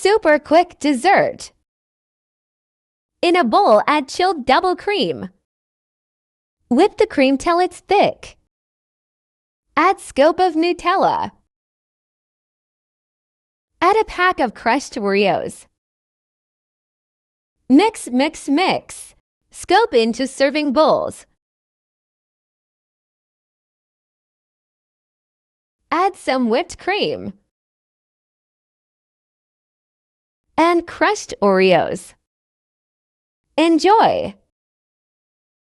Super quick dessert. In a bowl, add chilled double cream. Whip the cream till it's thick. Add scoop of Nutella. Add a pack of crushed Oreos. Mix, mix, mix. Scoop into serving bowls. Add some whipped cream and crushed Oreos. Enjoy!